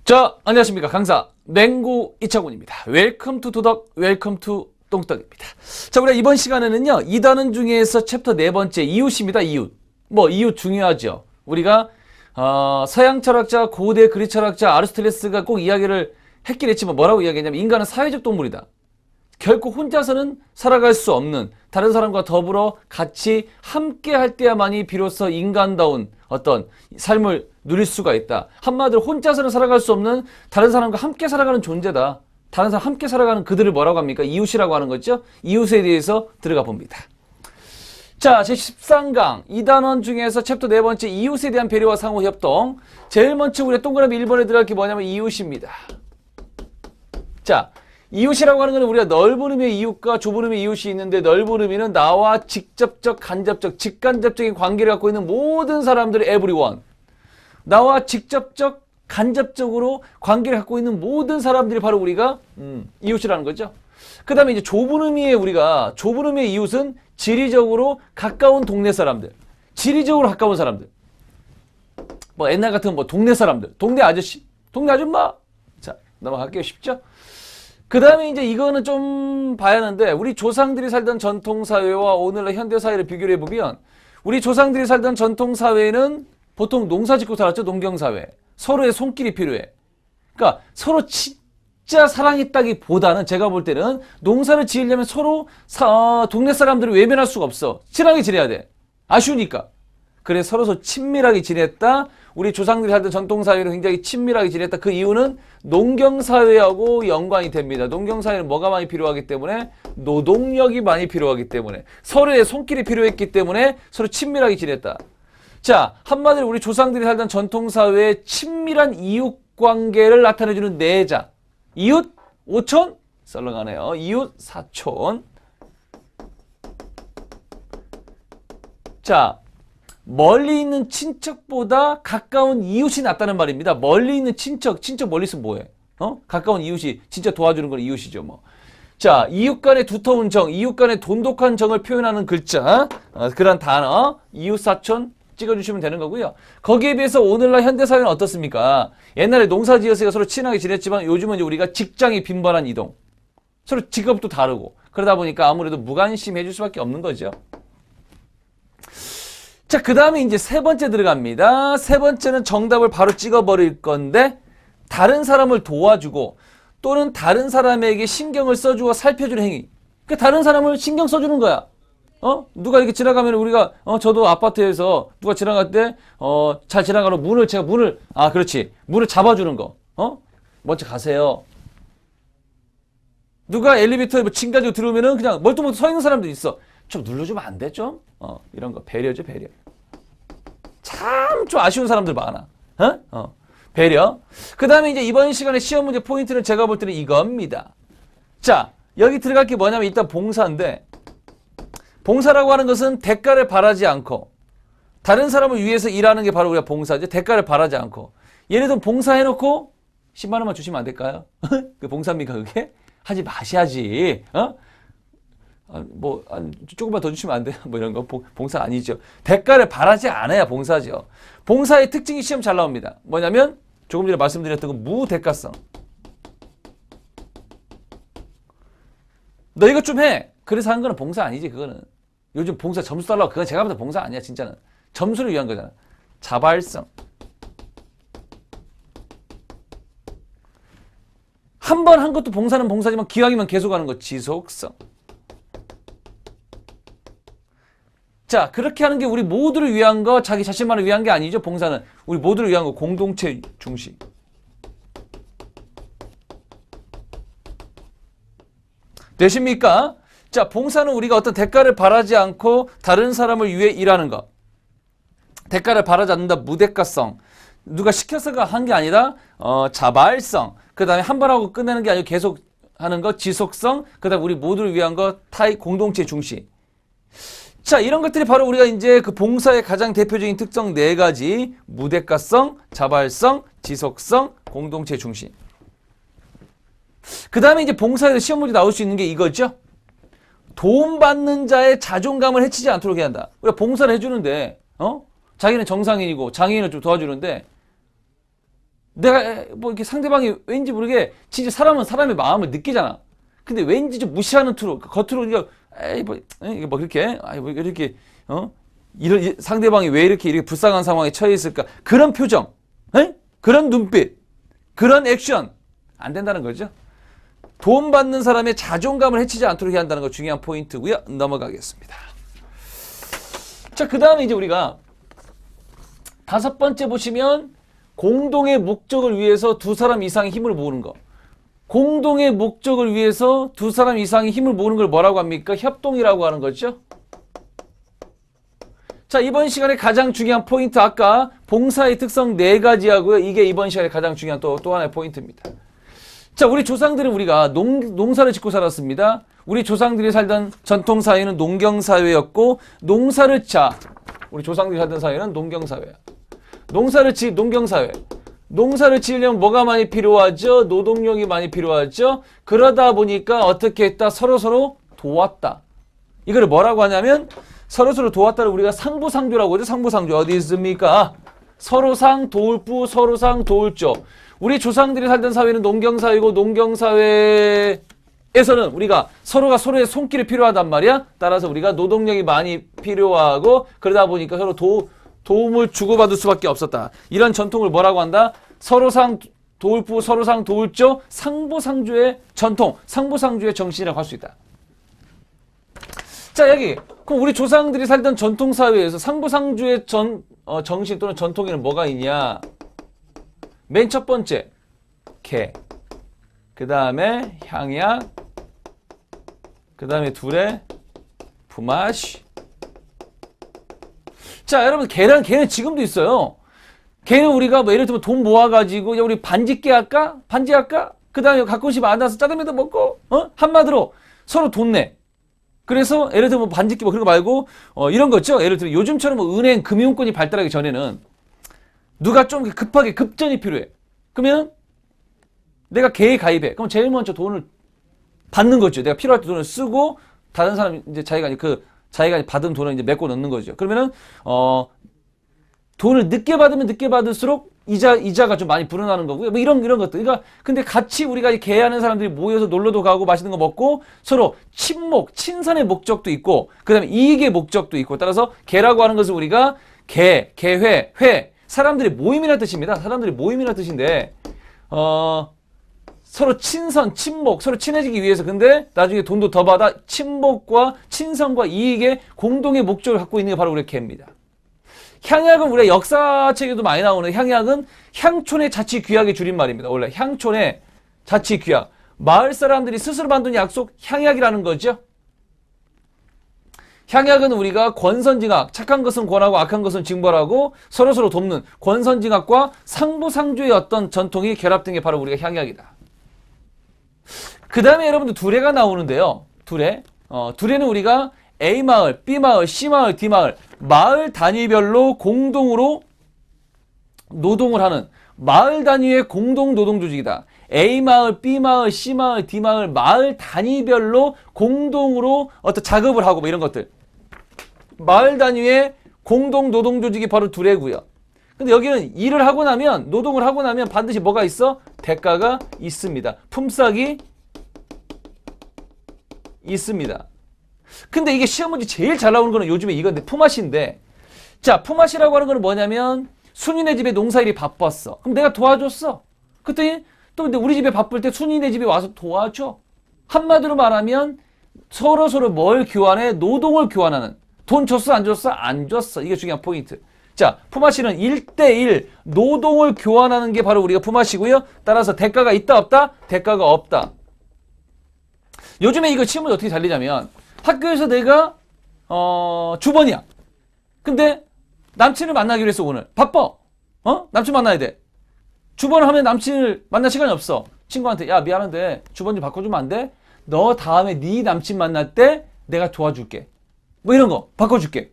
자, 안녕하십니까. 강사 맹구 이창훈입니다. 웰컴 투 도덕, 웰컴 투 똥떡입니다. 자, 우리가 이번 시간에는요, 이 단원 중에서 챕터 네 번째 이웃입니다. 이웃. 이웃 중요하죠. 우리가 서양 철학자, 고대 그리스 철학자 아리스토텔레스가 꼭 이야기를 했긴 했지만 뭐라고 이야기했냐면 인간은 사회적 동물이다. 결코 혼자서는 살아갈 수 없는, 다른 사람과 더불어 같이 함께 할 때야만이 비로소 인간다운 어떤 삶을 누릴 수가 있다. 한마디로 혼자서는 살아갈 수 없는 다른 사람과 함께 살아가는 존재다. 다른 사람 함께 살아가는 그들을 뭐라고 합니까? 이웃이라고 하는 거죠. 이웃에 대해서 들어가 봅니다. 자, 제13강 2단원 중에서 챕터 네 번째 이웃에 대한 배려와 상호협동. 제일 먼저 우리가 동그라미 1번에 들어갈 게 뭐냐면 이웃입니다. 자, 이웃이라고 하는 것은 우리가 넓은 의미의 이웃과 좁은 의미의 이웃이 있는데, 넓은 의미는 나와 직접적, 간접적, 직간접적인 관계를 갖고 있는 모든 사람들의 everyone. 나와 직접적, 간접적으로 관계를 갖고 있는 모든 사람들이 바로 우리가 이웃이라는 거죠. 그 다음에 이제 좁은 의미의 이웃은 지리적으로 가까운 동네 사람들. 지리적으로 가까운 사람들. 옛날 같은 동네 사람들. 동네 아저씨, 동네 아줌마. 자, 넘어갈게요. 쉽죠? 그 다음에 이제 이거는 좀 봐야 하는데, 우리 조상들이 살던 전통사회와 오늘날 현대사회를 비교를 해보면, 우리 조상들이 살던 전통사회는 보통 농사 짓고 살았죠. 농경사회. 서로의 손길이 필요해. 그러니까 서로 진짜 사랑했다기보다는 제가 볼 때는 농사를 지으려면 서로 동네 사람들을 외면할 수가 없어. 친하게 지내야 돼. 아쉬우니까. 그래 서로 친밀하게 지냈다. 우리 조상들이 살던 전통사회로 굉장히 친밀하게 지냈다. 그 이유는 농경사회하고 연관이 됩니다. 농경사회는 뭐가 많이 필요하기 때문에? 노동력이 많이 필요하기 때문에. 서로의 손길이 필요했기 때문에 서로 친밀하게 지냈다. 자, 한마디로 우리 조상들이 살던 전통사회의 친밀한 이웃관계를 나타내주는 내자. 이웃, 오촌, 썰렁하네요. 이웃, 사촌. 자, 멀리 있는 친척보다 가까운 이웃이 낫다는 말입니다. 멀리 있는 친척 멀리 있으면 뭐해? 가까운 이웃이 진짜 도와주는 건 이웃이죠, 뭐. 자, 이웃 간의 두터운 정, 이웃 간의 돈독한 정을 표현하는 글자, 그런 단어, 이웃 사촌 찍어주시면 되는 거고요. 거기에 비해서 오늘날 현대사회는 어떻습니까? 옛날에 농사 지었으니까 서로 친하게 지냈지만 요즘은 이제 우리가 직장이 빈번한 이동, 서로 직업도 다르고, 그러다 보니까 아무래도 무관심 해줄 수밖에 없는 거죠. 자, 그 다음에 이제 세 번째 들어갑니다. 세 번째는 정답을 바로 찍어버릴 건데, 다른 사람을 도와주고 또는 다른 사람에게 신경을 써주고 살펴주는 행위. 그러니까 다른 사람을 신경 써주는 거야. 누가 이렇게 지나가면 우리가, 저도 아파트에서 누가 지나갈 때, 잘 지나가는 문을 잡아주는 거. 먼저 가세요. 누가 엘리베이터에 침 가지고 들어오면은 그냥 멀뚱멀뚱 서 있는 사람도 있어. 좀 눌러주면 안 돼, 좀? 이런 거. 배려죠, 배려. 참, 좀 아쉬운 사람들 많아. 배려. 그 다음에 이제 이번 시간에 시험 문제 포인트는 제가 볼 때는 이겁니다. 자, 여기 들어갈 게 뭐냐면 일단 봉사인데, 봉사라고 하는 것은 대가를 바라지 않고, 다른 사람을 위해서 일하는 게 바로 우리가 봉사죠. 대가를 바라지 않고. 예를 들어 봉사해놓고 10만 원만 주시면 안 될까요? 그 봉사입니까, 그게? 하지 마셔야지. 조금만 더 주시면 안 돼요? 이런 거. 봉사 아니죠. 대가를 바라지 않아야 봉사죠. 봉사의 특징이 시험 잘 나옵니다. 뭐냐면, 조금 전에 말씀드렸던 그 무대가성. 너 이것 좀 해. 그래서 하는 거는 봉사 아니지, 그거는. 요즘 봉사 점수 달라고, 그건 제가 봐도 봉사 아니야, 진짜는. 점수를 위한 거잖아. 자발성. 한 번 한 것도 봉사는 봉사지만 기왕이면 계속하는 거, 지속성. 자, 그렇게 하는 게 우리 모두를 위한 거, 자기 자신만을 위한 게 아니죠. 봉사는 우리 모두를 위한 거, 공동체 중심. 되십니까? 자, 봉사는 우리가 어떤 대가를 바라지 않고 다른 사람을 위해 일하는 것. 대가를 바라지 않는다. 무대가성. 누가 시켜서가 한 게 아니라 자발성. 그 다음에 한 번 하고 끝내는 게 아니고 계속 하는 것. 지속성. 그 다음에 우리 모두를 위한 것. 공동체 중심. 자, 이런 것들이 바로 우리가 이제 그 봉사의 가장 대표적인 특성 네 가지. 무대가성, 자발성, 지속성, 공동체 중심. 그 다음에 이제 봉사에서 시험 문제 나올 수 있는 게 이거죠. 도움받는 자의 자존감을 해치지 않도록 해야 한다. 우리가 봉사를 해주는데, 자기는 정상인이고 장애인을 좀 도와주는데 내가 뭐 이렇게 상대방이 왠지 모르게 진짜 사람은 사람의 마음을 느끼잖아. 근데 왠지 좀 무시하는 투로 겉으로 그러니까 에이 뭐 이게 뭐 그렇게 아이 뭐 이렇게 이런 상대방이 왜 이렇게 불쌍한 상황에 처해 있을까? 그런 표정, 그런 눈빛, 그런 액션 안 된다는 거죠. 돈 받는 사람의 자존감을 해치지 않도록 해야 한다는 거 중요한 포인트고요. 넘어가겠습니다. 자, 그 다음에 이제 우리가 5번째 보시면 공동의 목적을 위해서 두 사람 이상의 힘을 모으는 거. 공동의 목적을 위해서 두 사람 이상의 힘을 모으는 걸 뭐라고 합니까? 협동이라고 하는 거죠. 자, 이번 시간에 가장 중요한 포인트 아까 봉사의 특성 4가지 하고요. 이게 이번 시간에 가장 중요한 또 하나의 포인트입니다. 자, 우리 조상들은 우리가 농사를 짓고 살았습니다. 우리 조상들이 살던 전통사회는 농경사회였고 우리 조상들이 살던 사회는 농경사회야. 농경사회. 농사를 지으려면 뭐가 많이 필요하죠? 노동력이 많이 필요하죠? 그러다 보니까 어떻게 했다? 서로서로 도왔다. 이거를 뭐라고 하냐면 서로서로 도왔다를 우리가 상부상조라고 하죠. 상부상조. 어디 있습니까? 서로상 도울부, 서로상 도울조. 우리 조상들이 살던 사회는 농경사회고 농경사회에서는 우리가 서로가 서로의 손길이 필요하단 말이야. 따라서 우리가 노동력이 많이 필요하고 그러다 보니까 서로 도움을 주고받을 수밖에 없었다. 이런 전통을 뭐라고 한다? 서로상 도울부, 서로상 도울조, 상부상조의 전통, 상부상조의 정신이라고 할 수 있다. 자, 여기 그럼 우리 조상들이 살던 전통사회에서 상부상조의 정신 또는 전통에는 뭐가 있냐? 맨 첫 번째, 개. 그 다음에 향약. 그 다음에 둘에 부마시. 자, 여러분, 개는 지금도 있어요. 개는 우리가 뭐 예를 들면 돈 모아가지고, 야, 우리 반지깨 할까? 반지 할까? 그 다음에 가끔씩 만나서 짜장면도 먹고, 한마디로 서로 돈 내. 그래서 예를 들면 뭐 반지깨 뭐 그런 거 말고, 이런 거 있죠? 예를 들면 요즘처럼 뭐 은행, 금융권이 발달하기 전에는 누가 좀 급하게 급전이 필요해. 그러면 내가 개에 가입해. 그럼 제일 먼저 돈을 받는 거죠. 내가 필요할 때 돈을 쓰고, 다른 사람 이제 자기가 받은 돈을 이제 메꿔 넣는 거죠. 그러면은, 돈을 늦게 받으면 늦게 받을수록 이자가 좀 많이 불어나는 거고요. 뭐 이런 것들. 그러니까, 근데 같이 우리가 개하는 사람들이 모여서 놀러도 가고 맛있는 거 먹고 서로 친선의 목적도 있고, 그 다음에 이익의 목적도 있고, 따라서 개라고 하는 것을 우리가 회. 사람들의 모임이라는 뜻입니다. 사람들의 모임이라는 뜻인데, 서로 친목, 서로 친해지기 위해서 근데 나중에 돈도 더 받아 친목과 친선과 이익의 공동의 목적을 갖고 있는 게 바로 우리 개입니다. 향약은 우리가 역사책에도 많이 나오는 향약은 향촌의 자치귀약의 줄임말입니다. 원래 향촌의 자치귀약. 마을 사람들이 스스로 만든 약속 향약이라는 거죠. 향약은 우리가 권선징악, 착한 것은 권하고 악한 것은 징벌하고 서로서로 돕는 권선징악과 상부상조의 어떤 전통이 결합된 게 바로 우리가 향약이다. 그 다음에 여러분들 두레가 나오는데요. 두레는 우리가 A마을, B마을, C마을, D마을, 마을 단위별로 공동으로 노동을 하는 마을 단위의 공동 노동 조직이다. A마을, B마을, C마을, D마을, 마을 단위별로 공동으로 어떤 작업을 하고 뭐 이런 것들. 마을 단위의 공동 노동 조직이 바로 두레고요. 근데 여기는 일을 하고 나면, 노동을 하고 나면 반드시 뭐가 있어? 대가가 있습니다. 품삯이 있습니다. 근데 이게 시험 문제 제일 잘 나오는 거는 요즘에 이건데 품앗이인데, 자, 품앗이라고 하는 거는 뭐냐면 순이네 집에 농사일이 바빴어. 그럼 내가 도와줬어. 그랬더니 또 근데 우리 집에 바쁠 때 순이네 집에 와서 도와줘. 한마디로 말하면 서로 뭘 교환해? 노동을 교환하는. 돈 줬어? 안 줬어? 안 줬어. 이게 중요한 포인트. 자, 품앗이는 1대1 노동을 교환하는 게 바로 우리가 품앗이고요. 따라서 대가가 있다 없다? 대가가 없다. 요즘에 이거 시험을 어떻게 살리냐면 학교에서 내가 주번이야. 근데 남친을 만나기로 했어. 오늘 바빠. 남친 만나야 돼. 주번을 하면 남친을 만날 시간이 없어. 친구한테 야 미안한데 주번 좀 바꿔주면 안 돼? 너 다음에 네 남친 만날 때 내가 도와줄게. 뭐 이런 거 바꿔줄게.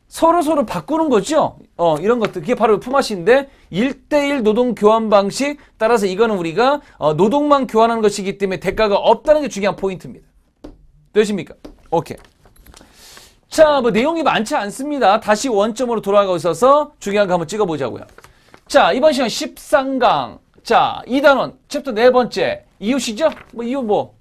서로 바꾸는 거죠. 이런 것들. 그게 바로 품앗이인데 1대1 노동 교환 방식. 따라서 이거는 우리가 노동만 교환하는 것이기 때문에 대가가 없다는 게 중요한 포인트입니다. 되십니까? 오케이. 자, 뭐 내용이 많지 않습니다. 다시 원점으로 돌아가고 있어서 중요한 거 한번 찍어보자고요. 자, 이번 시간 13강. 자, 2단원 챕터 네 번째. 이웃이죠? 이웃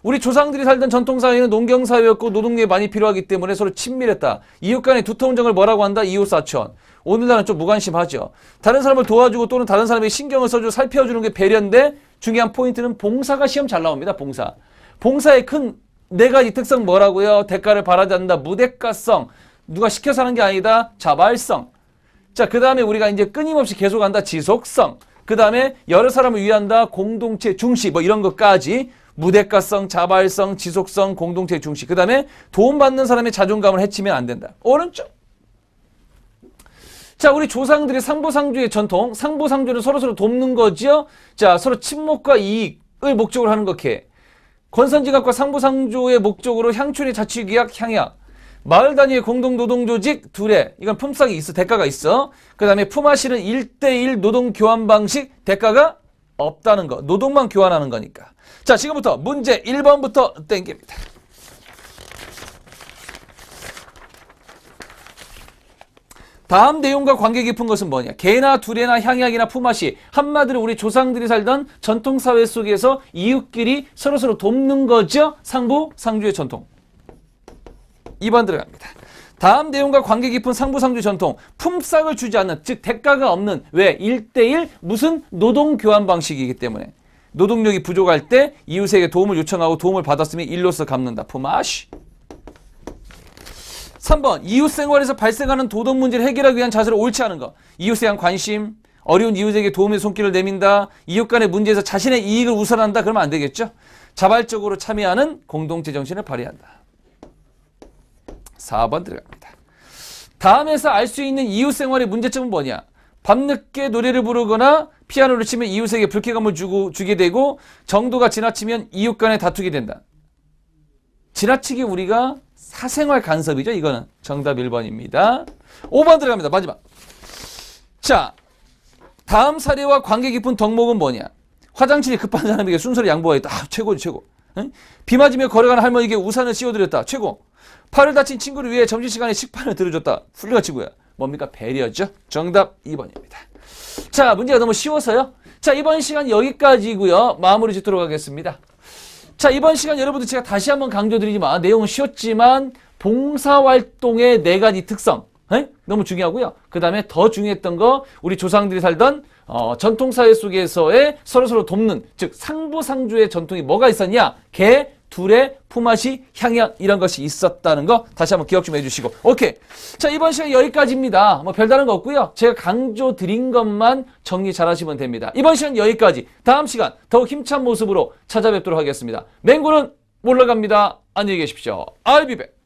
우리 조상들이 살던 전통사회는 농경사회였고 노동력이 많이 필요하기 때문에 서로 친밀했다. 이웃 간의 두터운 정을 뭐라고 한다? 이웃사촌. 오늘날은 좀 무관심하죠. 다른 사람을 도와주고 또는 다른 사람에게 신경을 써주고 살펴주는 게 배려인데 중요한 포인트는 봉사가 시험 잘 나옵니다. 봉사. 봉사의 큰 네 가지 특성 뭐라고요? 대가를 바라지 않는다. 무대가성. 누가 시켜서 하는 게 아니다. 자발성. 자, 그 다음에 우리가 이제 끊임없이 계속한다. 지속성. 그 다음에 여러 사람을 위한다. 공동체 중시. 이런 것까지. 무대가성, 자발성, 지속성, 공동체 중시. 그 다음에 도움받는 사람의 자존감을 해치면 안 된다. 오른쪽. 자, 우리 조상들의 상부상조의 전통. 상부상조는 서로서로 돕는 거죠. 자, 서로 친목과 이익을 목적으로 하는 것게. 권선징악과 상부상조의 목적으로 향촌의 자치규약, 향약. 마을 단위의 공동노동조직 둘에. 이건 품삯이 있어. 대가가 있어. 그 다음에 품앗이는 1대1 노동 교환 방식. 대가가 없다는 거. 노동만 교환하는 거니까. 자, 지금부터 문제 1번부터 땡깁니다. 다음 내용과 관계 깊은 것은 뭐냐? 개나 두레나 향약이나 품앗이. 한마디로 우리 조상들이 살던 전통사회 속에서 이웃끼리 서로서로 돕는 거죠. 상부, 상주의 전통. 2번 들어갑니다. 다음 내용과 관계 깊은 상부, 상주 전통. 품삯을 주지 않는, 즉 대가가 없는. 왜? 1대1 무슨 노동 교환 방식이기 때문에. 노동력이 부족할 때 이웃에게 도움을 요청하고 도움을 받았으면 일로서 갚는다. 품앗이. 3번 이웃 생활에서 발생하는 도덕 문제를 해결하기 위한 자세를 옳지 않은 것. 이웃에 대한 관심, 어려운 이웃에게 도움의 손길을 내민다. 이웃 간의 문제에서 자신의 이익을 우선한다. 그러면 안 되겠죠. 자발적으로 참여하는 공동체 정신을 발휘한다. 4번 들어갑니다. 다음에서 알 수 있는 이웃 생활의 문제점은 뭐냐? 밤늦게 노래를 부르거나 피아노를 치면 이웃에게 불쾌감을 주게 되고 정도가 지나치면 이웃 간에 다투게 된다. 지나치게 우리가 사생활 간섭이죠. 이거는 정답 1번입니다. 5번 들어갑니다. 마지막. 자, 다음 사례와 관계 깊은 덕목은 뭐냐? 화장실이 급한 사람에게 순서를 양보하였다. 아, 최고지 최고. 응? 비 맞으며 걸어가는 할머니에게 우산을 씌워드렸다. 최고. 팔을 다친 친구를 위해 점심시간에 식판을 들어줬다. 훌륭하지고요. 뭡니까? 배려죠. 정답 2번입니다. 자, 문제가 너무 쉬워서요. 자, 이번 시간 여기까지고요. 마무리 짓도록 하겠습니다. 자, 이번 시간 여러분들 제가 다시 한번 강조드리지만 내용은 쉬웠지만 봉사활동의 네 가지 특성 너무 중요하고요. 그 다음에 더 중요했던 거 우리 조상들이 살던 전통사회 속에서의 서로서로 돕는 즉 상부상조의 전통이 뭐가 있었냐? 개, 둘의 품앗이, 향약 이런 것이 있었다는 거 다시 한번 기억 좀 해주시고 오케이. 자, 이번 시간 여기까지입니다. 별다른 거 없고요. 제가 강조 드린 것만 정리 잘 하시면 됩니다. 이번 시간 여기까지. 다음 시간 더욱 힘찬 모습으로 찾아뵙도록 하겠습니다. 맹구는 올라갑니다. 안녕히 계십시오. I'll be back.